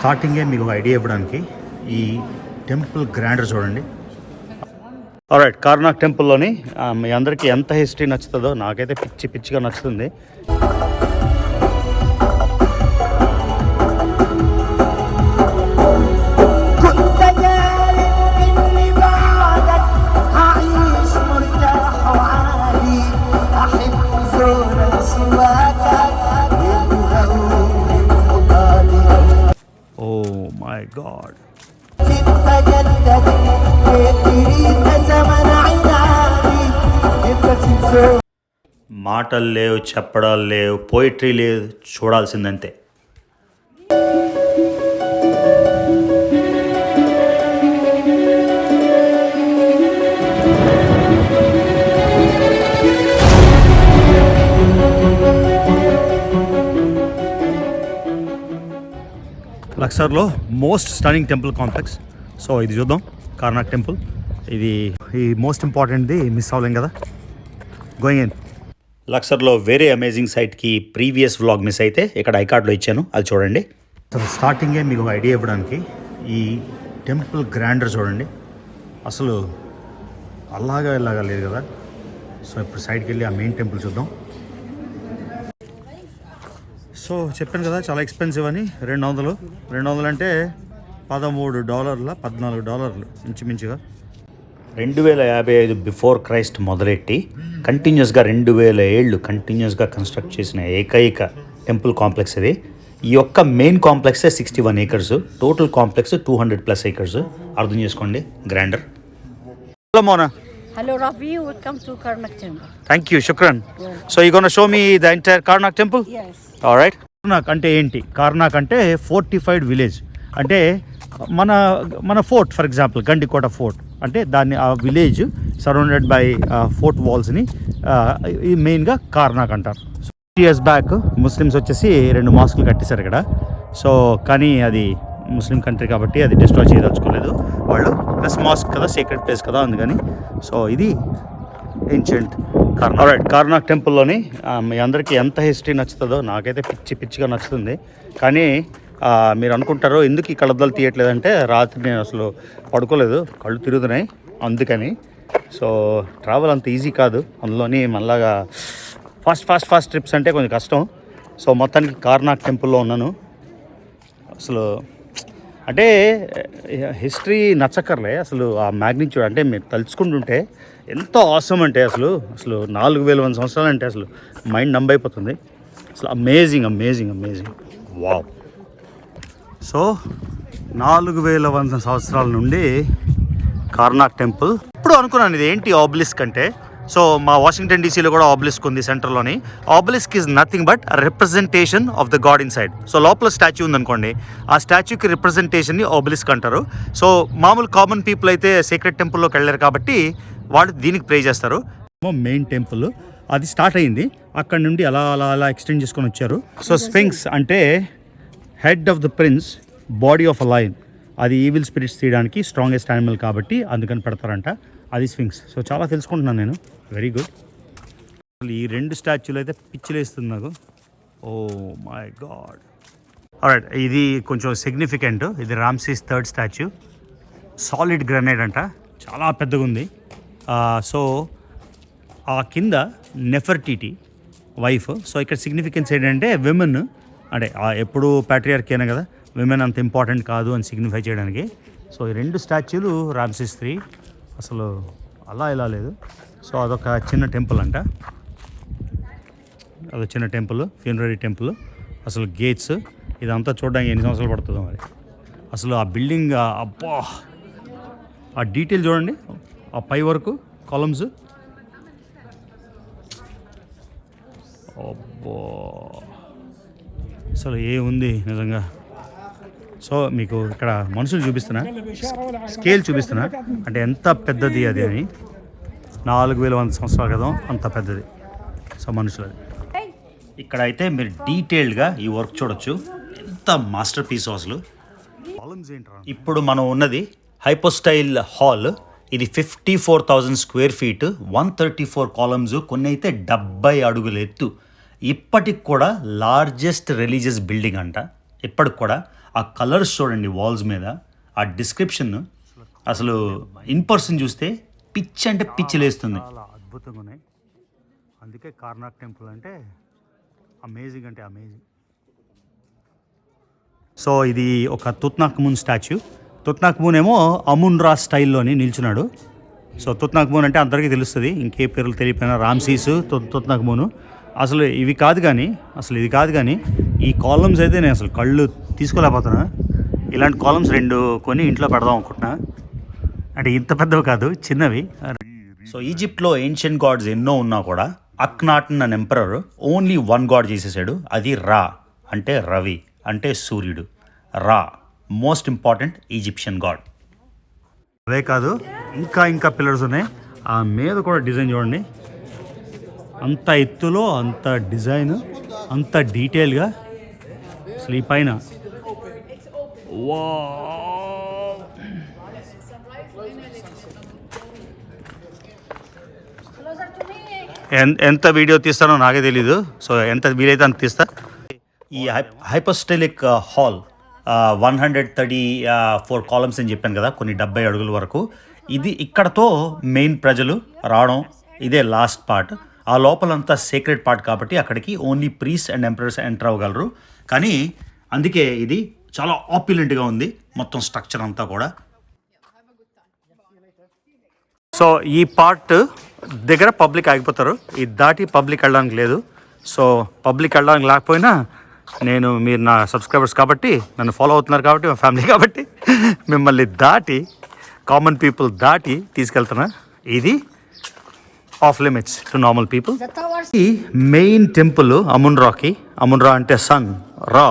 స్టార్టింగే మీకు ఒక ఐడియా ఇవ్వడానికి ఈ టెంపుల్ గ్రాండర్ చూడండి. ఆల్రైట్, కార్నాక్ టెంపుల్లోని మీ అందరికీ ఎంత హిస్టరీ నచ్చుతుందో నాకైతే పిచ్చిగా నచ్చుతుంది. My God. మాటలు లేవు, చెప్పడాలు లేవు, పోయిటరీ లేదు, చూడాల్సిందంతే. లక్సర్లో most stunning temple complex. So ఇది చూద్దాం, కార్నాక్ టెంపుల్. ఇది ఈ మోస్ట్ ఇంపార్టెంట్ది మిస్ అవ్వలేం కదా. Going in. లక్సర్లో వేరే అమేజింగ్ సైట్కి ప్రీవియస్ వ్లాగ్ మిస్ అయితే ఇక్కడ ఐకార్డ్లో ఇచ్చాను, అది చూడండి. అసలు స్టార్టింగే మీకు ఒక ఐడియా ఇవ్వడానికి ఈ టెంపుల్ గ్రాండర్ చూడండి. అసలు ఇలాగా లేదు కదా. సో ఇప్పుడు సైడ్కి వెళ్ళి ఆ మెయిన్ టెంపుల్ చూద్దాం. సో చెప్పాను కదా చాలా ఎక్స్పెన్సివ్ అని. 200 అంటే $13 $14 ఇంచుమించుగా. 2055 బిఫోర్ క్రైస్ట్ మొదలెట్టి కంటిన్యూస్గా 2000 ఏళ్ళు కంటిన్యూస్గా కన్స్ట్రక్ట్ చేసిన ఏకైక టెంపుల్ కాంప్లెక్స్ ఇది. ఈ యొక్క మెయిన్ కాంప్లెక్సే 61 acres, టోటల్ కాంప్లెక్స్ 200+ acres. అర్థం చేసుకోండి, grander. Hello Mona. Hello Rafi, welcome to Karnak Temple. Thank you, shukran. Yeah. So you gonna show me the entire Karnak temple? Yes. All right. కార్నాక్ అంటే ఏంటి? కార్నాక్ అంటే fortified village. అంటే మన fort, for example Gandikota fort అంటే దాన్ని ఆ village surrounded by fort వాల్స్ని మెయిన్గా కార్నాక్ అంటారు. 2 years బ్యాక్ ముస్లిమ్స్ వచ్చేసి 2 mosques కట్టేశారు ఇక్కడ. సో కానీ అది ముస్లిం కంట్రీ కాబట్టి అది డిస్ట్రాయ్ చేయదలుచుకోలేదు వాళ్ళు. ప్లస్ మాస్క్ కదా, సీక్రెట్ ప్లేస్ కదా, అందుకని. సో ఇది ఏన్షియంట్ కార్నాక్. రైట్, కార్నాక్ టెంపుల్లోని మీ అందరికీ ఎంత హిస్టరీ నచ్చుతుందో నాకైతే పిచ్చిగా నచ్చుతుంది. కానీ మీరు అనుకుంటారు ఎందుకు ఈ కళ్ళద్దాలు తీయట్లేదంటే రాత్రి నేను అసలు పడుకోలేదు, కళ్ళు తిరుగుతున్నాయి అందుకని. సో ట్రావెల్ అంత ఈజీ కాదు, అందులోని మళ్ళాగా ఫాస్ట్ ట్రిప్స్ అంటే కొంచెం కష్టం. సో మొత్తానికి కార్నాక్ టెంపుల్లో ఉన్నాను. అసలు అంటే హిస్టరీ నచ్చక్కర్లే, అసలు ఆ మ్యాగ్నిట్యూడ్ అంటే మీరు తలుచుకుంటుంటే ఎంత ఆసమ్ అంటే అసలు 4000 సంవత్సరాలు అంటే అసలు మైండ్ నంబ్ అయిపోతుంది. అసలు అమేజింగ్. వావ్. సో 4100 సంవత్సరాల నుండి కార్నాక్ టెంపుల్. ఇప్పుడు అనుకున్నాను ఇది ఏంటి ఆబ్లిస్క్ అంటే. సో మా వాషింగ్టన్ డీసీలో కూడా ఆబ్లిస్క్ ఉంది సెంటర్లోని. Obelisk is nothing but representation of the god inside. So లోపల స్టాచ్యూ ఉందనుకోండి, ఆ స్టాచ్యూకి రిప్రజెంటేషన్ని ఆబ్లిస్క్ అంటారు. సో మామూలు కామన్ పీపుల్ అయితే సీక్రెట్ టెంపుల్లోకి వెళ్ళారు కాబట్టి వాళ్ళు దీనికి ప్రే చేస్తారు. మెయిన్ టెంపుల్ అది స్టార్ట్ అయింది, అక్కడ నుండి అలా ఎక్స్టెండ్ చేసుకొని వచ్చారు. సో స్ఫింక్స్ అంటే head of the prince, body of a lion. అది ఈవిల్ స్పిరిట్స్ తీయడానికి స్ట్రాంగెస్ట్ యానిమల్ కాబట్టి అందుకని పెడతారంట. అది స్ఫింక్స్. సో చాలా తెలుసుకుంటున్నాను నేను. Very good. ఈ 2 స్టాచ్యూలు అయితే పిచ్చిలేస్తుంది నాకు. Oh my God. ఆల్రైట్, ఇది కొంచెం సిగ్నిఫికెంట్. ఇది రామ్సీస్ 3rd స్టాచ్యూ. సాలిడ్ గ్రనైట్ అంట, చాలా పెద్దగా ఉంది. సో ఆ కింద నెఫర్టిటీ వైఫ్. సో ఇక్కడ సిగ్నిఫికెన్స్ ఏంటంటే విమెన్ అంటే ఎప్పుడు ప్యాట్రియార్కీ అయినా కదా, విమెన్ అంత ఇంపార్టెంట్ కాదు అని సిగ్నిఫై చేయడానికి. సో ఈ 2 స్టాచ్యూలు రామ్సీస్ 3. అసలు ఇలా లేదు. సో అదొక చిన్న టెంపుల్ అంట, అదొక చిన్న టెంపుల్, ఫ్యూనరీ టెంపుల్. అసలు గేట్స్ ఇదంతా చూడడానికి ఎన్ని సంవత్సరాలు పడుతుందో మరి. అసలు ఆ బిల్డింగ్ అబ్బా, ఆ డీటెయిల్ చూడండి, ఆ పై వరకు కాలమ్స్. అబ్బో అసలు ఏముంది నిజంగా. సో మీకు ఇక్కడ మనుషులు చూపిస్తున్నా, స్కేల్ చూపిస్తున్నా, అంటే ఎంత పెద్దది అది అని. 4100 సంవత్సరాల క్రితం అంత పెద్దది. సో మనుషులది. ఇక్కడ అయితే మీరు డీటెయిల్డ్గా ఈ వర్క్ చూడొచ్చు, ఎంత మాస్టర్ పీస్ అసలు. ఇప్పుడు మనం ఉన్నది హైపోస్టైల్ హాల్. ఇది 54,000 square feet, 134 columns, కొన్ని అయితే 70 అడుగుల ఎత్తు. ఇప్పటికి కూడా లార్జెస్ట్ రిలీజియస్ బిల్డింగ్ అంట. ఇప్పటికి కూడా ఆ కలర్స్ చూడండి వాల్స్ మీద, ఆ డిస్క్రిప్షన్ అసలు ఇన్ పర్సన్ చూస్తే పిచ్ అంటే పిచ్చి లేస్తుంది. చాలా అద్భుతంగా ఉన్నాయి. అందుకే కార్నాక్ టెంపుల్ అంటే అమేజింగ్ అంటే అమేజింగ్. సో ఇది ఒక తుత్నాఖ్మూన్ స్టాచ్యూ. తుత్నాఖ్మూన్ ఏమో అమున్-రా స్టైల్లోని నిల్చున్నాడు. సో తుత్నాఖ్మూన్ అంటే అందరికీ తెలుస్తుంది, ఇంకే పేర్లు తెలియపోయినా రామ్సీసు, తుత్నాఖ్మూను. అసలు ఇవి కాదు కానీ, ఇది కాదు కానీ ఈ కాలమ్స్ అయితే నేను అసలు కళ్ళు తీసుకోలేకపోతున్నా. ఇలాంటి కాలమ్స్ 2 కొని ఇంట్లో పెడదాం అనుకుంటున్నా. అంటే ఇంత పెద్దవి కాదు, చిన్నవి. సో ఈజిప్ట్లో ఏన్షియన్ గాడ్స్ ఎన్నో ఉన్నా కూడా అక్నాటన్ అనే ఎంపరర్ ఓన్లీ 1 గాడ్ చేసేసాడు. అది రా అంటే రవి అంటే సూర్యుడు. రా మోస్ట్ ఇంపార్టెంట్ ఈజిప్షియన్ గాడ్. అవే కాదు ఇంకా పిల్లర్స్ ఉన్నాయి. ఆ మీద కూడా డిజైన్ చూడండి, అంత ఎత్తులో అంత డిజైన్, అంత డీటెయిల్గా. అసలు ఈ పైన ఎంత వీడియో తీస్తానో నాకే తెలీదు. సో ఎంత వీలైతే అంత తీస్తా. ఈ హైపోస్టెలిక్ హాల్ 134 కాలమ్స్ అని చెప్పాను కదా, కొన్ని 70 అడుగుల వరకు. ఇది ఇక్కడతో మెయిన్ ప్రజలు రావడం, ఇదే లాస్ట్ పార్ట్. ఆ లోపలంతా సీక్రెట్ పార్ట్ కాబట్టి అక్కడికి only priest and emperors enter అవ్వగలరు. కానీ అందుకే ఇది చాలా ఆప్యులెంట్గా ఉంది మొత్తం స్ట్రక్చర్ అంతా కూడా. సో ఈ పార్ట్ దగ్గర పబ్లిక్ ఆగిపోతారు, ఇది దాటి పబ్లిక్ వెళ్ళడానికి లేదు. సో పబ్లిక్ వెళ్ళడానికి లేకపోయినా మీరు నా సబ్స్క్రైబర్స్ కాబట్టి, నన్ను ఫాలో అవుతున్నారు కాబట్టి, మా ఫ్యామిలీ కాబట్టి మిమ్మల్ని దాటి, కామన్ పీపుల్ దాటి తీసుకెళ్తున్నా. ఇది of limits to normal people. ఈ మెయిన్ టెంపుల్ అమున్-రాకి. అమున్-రా అంటే సన్, రా.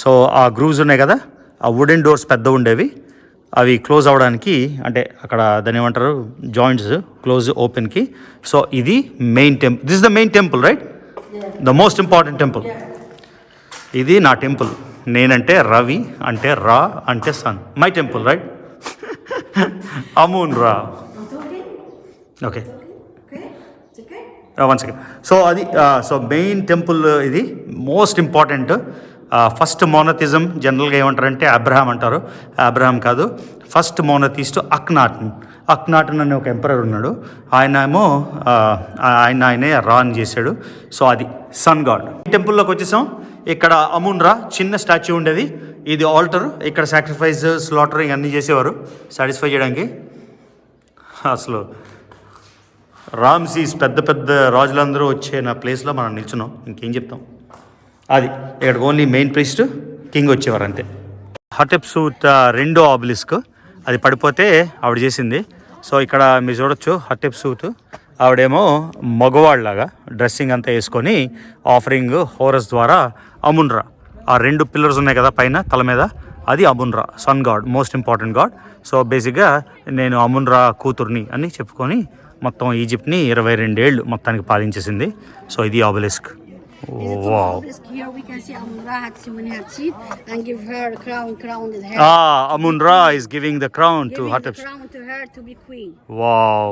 సో ఆ గ్రూవ్స్ ఉన్నాయి కదా, ఆ వుడెన్ డోర్స్ పెద్ద ఉండేవి, అవి క్లోజ్ అవ్వడానికి, అంటే అక్కడ దాన్ని ఏమంటారు, జాయింట్స్ క్లోజ్ ఓపెన్కి. సో ఇది main temple. This is the main temple, right? The most important temple. ఇది నా టెంపుల్. నేనంటే రవి, అంటే రా అంటే sun. My temple, right? Amun Ra. Okay, one second. So అది సో మెయిన్ టెంపుల్ ఇది మోస్ట్ ఇంపార్టెంట్. ఫస్ట్ మోనోథిజం జనరల్గా ఏమంటారంటే అబ్రహాం అంటారు. అబ్రహాం కాదు, ఫస్ట్ మోనోథిస్ట్ అక్నాటన్. అక్నాటన్ అనే ఒక ఎంపరర్ ఉన్నాడు, ఆయన ఏమో ఆయనే రాన్ చేశాడు. సో అది సన్ గాడ్. ఈ టెంపుల్లోకి వచ్చేసాం. ఇక్కడ అమున్-రా చిన్న స్టాచ్యూ ఉండేది. ఇది ఆల్టర్, ఇక్కడ సాక్రిఫైస్, స్లాటరింగ్ అన్నీ చేసేవారు సాటిస్ఫై చేయడానికి. అసలు రామ్సీస్ పెద్ద రాజులందరూ వచ్చే నా ప్లేస్లో మనం నిల్చున్నాం. ఇంకేం చెప్తాం. అది ఇక్కడ ఓన్లీ మెయిన్ ప్రీస్ట్, కింగ్ వచ్చేవారు అంతే. హటెప్సూట్ 2వ ఆబెలిస్క్, అది పడిపోతే ఆవిడ చేసింది. సో ఇక్కడ మీరు చూడొచ్చు హటెప్సూట్, ఆవిడేమో మగవాళ్ళలాగా డ్రెస్సింగ్ అంతా వేసుకొని ఆఫరింగ్ హోరస్ ద్వారా అమున్-రా, ఆ 2 పిల్లర్స్ ఉన్నాయి కదా పైన తల మీద, అది Amun Ra sun god, most important god. So బేసిక్గా నేను అమున్-రా కూతుర్ని అని చెప్పుకొని మొత్తం ఈజిప్ట్ని 22 ఏళ్ళు మొత్తానికి పాలించేసింది. సో ఇది ఆబెలిస్క్. Wow. Here we can see Amun-Ra Hatshepsut and give her a crown is her. Amun-Ra is giving the crown to Hatshepsut. Crown to her to be queen. Wow.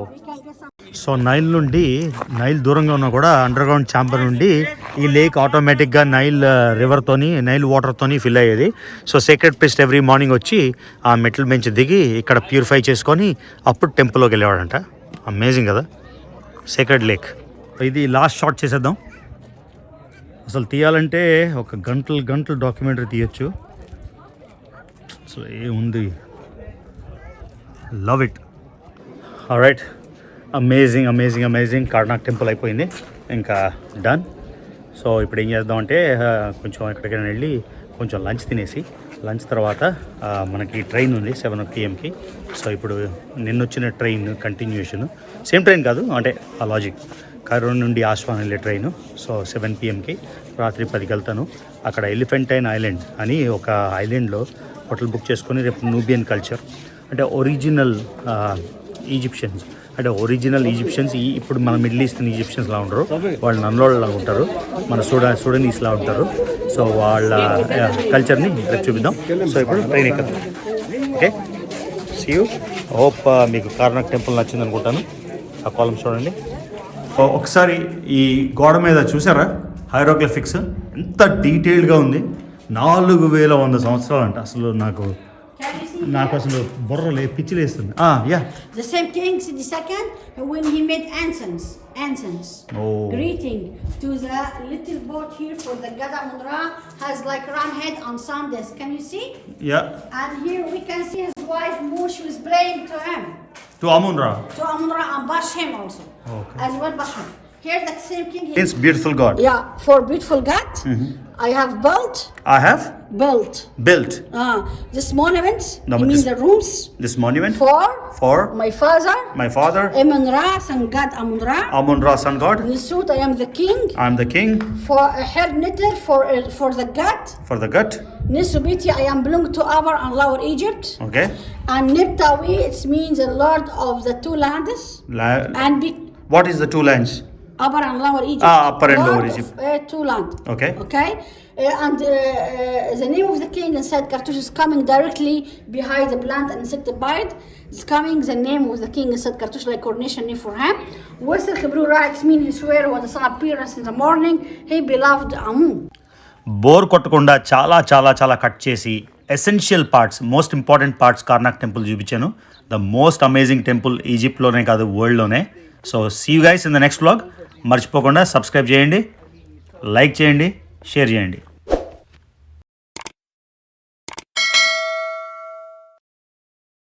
So Nile దూరంగా ఉన్నా కూడా under ground chamber నుండి ఈ lake ఆటోమేటిక్గా Nile వాటర్తోని fill అయ్యేది. So secret priest every morning వచ్చి ఆ మెటల్ బెంచ్ దిగి ఇక్కడ ప్యూరిఫై చేసుకొని అప్పుడు టెంపుల్లోకి వెళ్ళేవాడంట. అమేజింగ్ కదా, సీక్రెట్ లేక్. ఇది లాస్ట్ షాట్ చేసేద్దాం. అసలు తీయాలంటే ఒక గంటలు డాక్యుమెంటరీ తీయచ్చు. అసలు ఏముంది, love it. Alright, amazing Karnak temple అయిపోయింది, ఇంకా డన్. సో ఇప్పుడు ఏం చేద్దామంటే కొంచెం ఎక్కడికైనా వెళ్ళి కొంచెం లంచ్ తినేసి, లంచ్ తర్వాత మనకి ట్రైన్ ఉంది 7 PM. సో ఇప్పుడు నిన్నొచ్చిన ట్రైన్ కంటిన్యూషన్, సేమ్ ట్రైన్ కాదు, అంటే ఆ లాజిక్, కైరో నుండి ఆస్వాన్ వెళ్ళే ట్రైను. సో 7 PM, రాత్రి 10కి వెళ్తాను. అక్కడ ఎలిఫెంటైన్ ఐలాండ్ అని ఒక ఐలాండ్లో హోటల్ బుక్ చేసుకొని రేపు నూబియన్ కల్చర్, అంటే ఒరిజినల్ ఈజిప్షియన్స్ ఇప్పుడు మన మిడిల్ ఈస్టర్న్ ఈజిప్షియన్స్లా ఉంటారు, వాళ్ళు నన్నోళ్ళలా ఉంటారు, మన సూడనీస్లా ఉంటారు. సో వాళ్ళ కల్చర్ని రేపు చూపిద్దాం. సో ఇప్పుడు ట్రైన్ ఎక్కుతాం. Okay, see you. హోప్ మీకు కార్నాక్ టెంపుల్ నచ్చింది అనుకుంటాను. ఆ కాలమ్స్ చూడండి. ఒకసారి ఈ గోడ మీద చూసారా హైరోగ్లిఫిక్స్, ఎంత డీటెయిల్డ్గా ఉంది. 4100 సంవత్సరాలు అంట. అసలు Can you see? నాకు అసలు బుర్రలే పిచ్చిలేస్తుంది. Yeah The same king, the second, when he made incense, Oh. greeting to the little boat here for the God Amun-Ra has like ram head on Sundays. Can you see? Yeah And here we can see his wife Mu. She was praying to him, to Amun Ra. to Amun-Ra, and bash him also. Okay. As well, bash him. Here the same king. It's beautiful God. Yeah, for beautiful God, I have built. I have Built. This monuments. No, it but means this- the rooms this monument for my my father. father Amun-Ra, son God Amun-Ra. Amun-Ra son God. Nisut, I am the king. I'm the king For a hair knitter for the God. for the gut. Nisubiti, I am belong to Abar and Lower Egypt. Okay. And Niptawi, it means the Lord of the two lands. And What is the two lands? Upper and Lower Egypt. Upper and Lower Lord Egypt. Of, two land. Okay. Okay. And the name of the king inside Kartush is coming directly behind the plant and insecticide. It's coming the name of the king inside Kartush like coronation name for him. Western Hebrew writes mean he swear when the sun appears in the morning, he beloved Amun. Bore కొట్టకుండా చాలా చాలా చాలా cut చేసి essential parts, most important parts Karnak temple చూపించాను. The most amazing temple ఈజిప్ట్లోనే కాదు, వరల్డ్లోనే. So see you guys in the next vlog. మర్చిపోకుండా సబ్స్క్రైబ్ చేయండి, లైక్ చేయండి, షేర్ చేయండి.